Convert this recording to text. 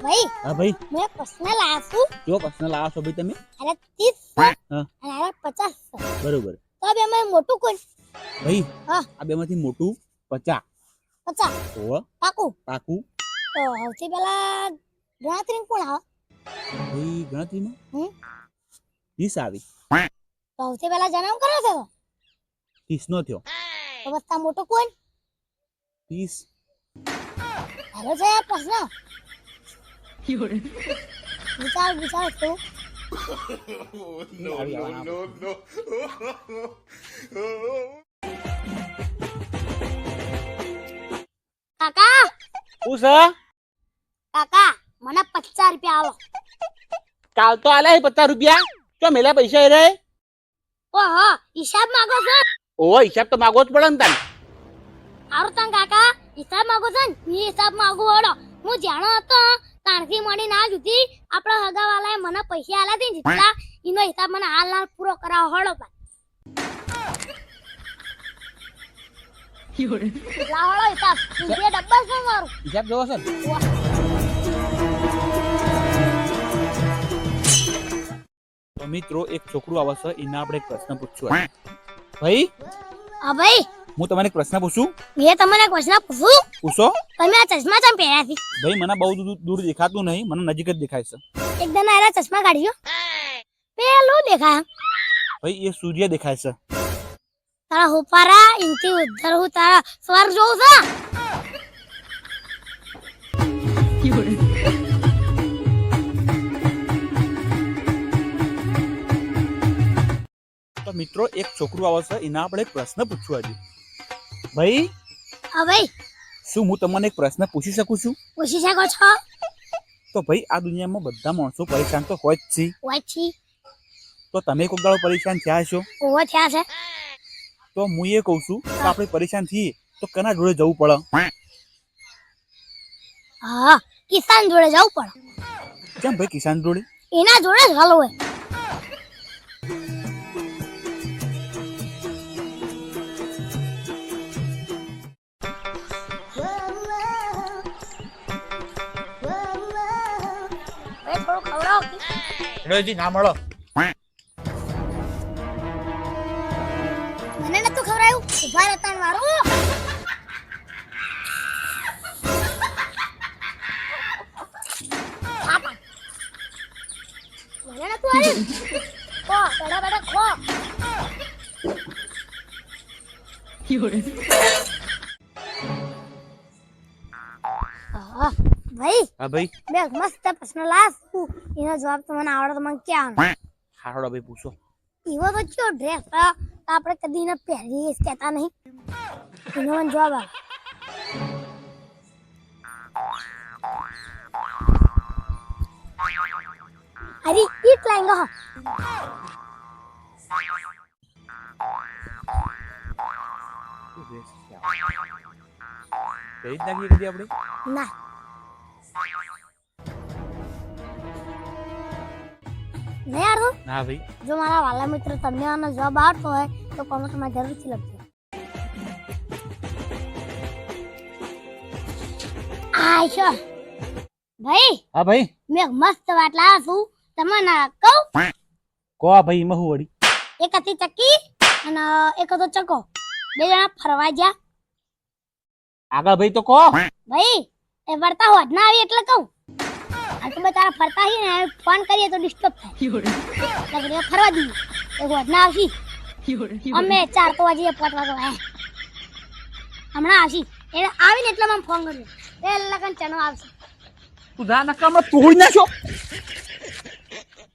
ભાઈ હા ભાઈ, મેં પ્રશ્ન લાવ્યો છું. જો પ્રશ્ન લાવો છો ભાઈ તમે? અરે 30 હા અને અરે 50 બરોબર. તો બે માં મોટું કોણ? ભાઈ હા આ બેમાંથી મોટું 50. 50 ઓહ પાકું. પાકું. તો સૌથી પહેલા ગણતરી કોણ આવે? ભાઈ ગણતરીમાં હમ 30 આવી. તો સૌથી પહેલા જન્મ કરો છો 30 નો થયો. તો બસ્તા મોટું કોણ? 30. હેલો છે આ પ્રશ્ન. વિચાર તું. આવી આવવાના. કાકા શું છે? કાકા મને 50 રૂપિયા આલો. કાલ તો આલે 50 રૂપિયા. તો મેલા પૈસા એ રહે. ઓહો હિસાબ માંગો છો? ઓહો હિસાબ તો માગવો જ પડે ને તાન. આરો તન કાકા હિસાબ માંગો છો ને? ઈ હિસાબ માંગુ હડો. હું જાણો હતો તાણથી મળી ના જુદી આપણા હગાવાલાએ મને પૈસા આલ્યા હતી જેટલા ઈનો હિસાબ મને હાલ પૂરો કરાવો હડો ભાઈ. લાવડો હિસાબ તું જે ડબ્બા છે મારું. હિસાબ જોવો છે ને? તો મિત્રો એક છોકરું આવે છે એના આપણે એક પ્રશ્ન પૂછશું. ભાઈ હા ભાઈ હું તમને એક પ્રશ્ન પૂછું? મેં તમને એક પ્રશ્ન પૂછું. પૂછો. તમે આ ચશ્મા ચમ પહેર્યા છે? ભાઈ મને બહુ દૂર દેખાતું નહીં, મને નજીક જ દેખાય છે. એકદમ આરા ચશ્મા કાઢ્યો પેલું દેખાય. ભાઈ એ સૂર્ય દેખાય છે. તારા હુપારા ઇનથી ઉધર હું તારા સ્વર્ગ જોઉં છું. તો મિત્રો એક છોકરું આવે છે એના આપણે એક પ્રશ્ન પૂછવું આજે. ભાઈ હા ભાઈ શું હું તમને એક પ્રશ્ન પૂછી શકું છું? પૂછી શકો છો. તો ભાઈ આ દુનિયામાં બધા માણસો પરેશાન તો હોય જ છે. હોય છે. તો તમે કોઈક દાડો પરેશાન થયા છો? ઓવો થયા છે. તો હું એ કહું છું કે આપણે પરેશાન થઈએ તો કેના જોડે જવું પડે? હા કિસાન જોડે જવું પડે. કેમ ભાઈ કિસાન જોડે? એના જોડે જ હાલ હોય. થોડું ખવડાવો. રેજી ના મળો. મને નતું ખવડાયું. ઉભા રહેતા મારું. મને નતું આવ્યું. ખો બેડા બેડા ખો. ભાઈ હા ભાઈ બે મસ્ત પ્રશ્ન લાવું એનો જવાબ તો મને આવડે તો મને ક્યાં હારો ભાઈ પૂછો. એવો તો કયો ડ્રેસ આપણે કદી ને પહેરી કહેતા નહીં એનો મને જવાબ આવે. અરે ઈટ લાંગો કઈ જ લાગીએ કદી આપણે? ના નહીં આવડતું. ના ભાઈ. જો મારા વાલા મિત્ર તમને આનો જવાબ આવડતો હોય તો કોમેન્ટમાં જરૂરથી લખજો. આયશો ભાઈ હા ભાઈ મેં મસ્ત વાત લાવ્યો છું તમને કહું. કો ભાઈ એમાં હું વળી? એક હતી ચક્કી અને એક હતો ચકો. બે જણા ફરવા ગયા. આગળ ભાઈ તો કો. ભાઈ એ વળતા હોત ના આવી એટલે કહું. આ તો બચારા ફરતા હી ને ફોન કરીએ તો ડિસ્ટર્બ થાય એટલે ફરવા દઈએ. એક હોત ના આવશી અમે 4 તો વાગે 5 વાગે હમણાં આવશી એટલે આવીને એટલે મને ફોન કર્યો એટલે કન ચનો આવશે. તું જા નકામાં તોડી નાખ્યો.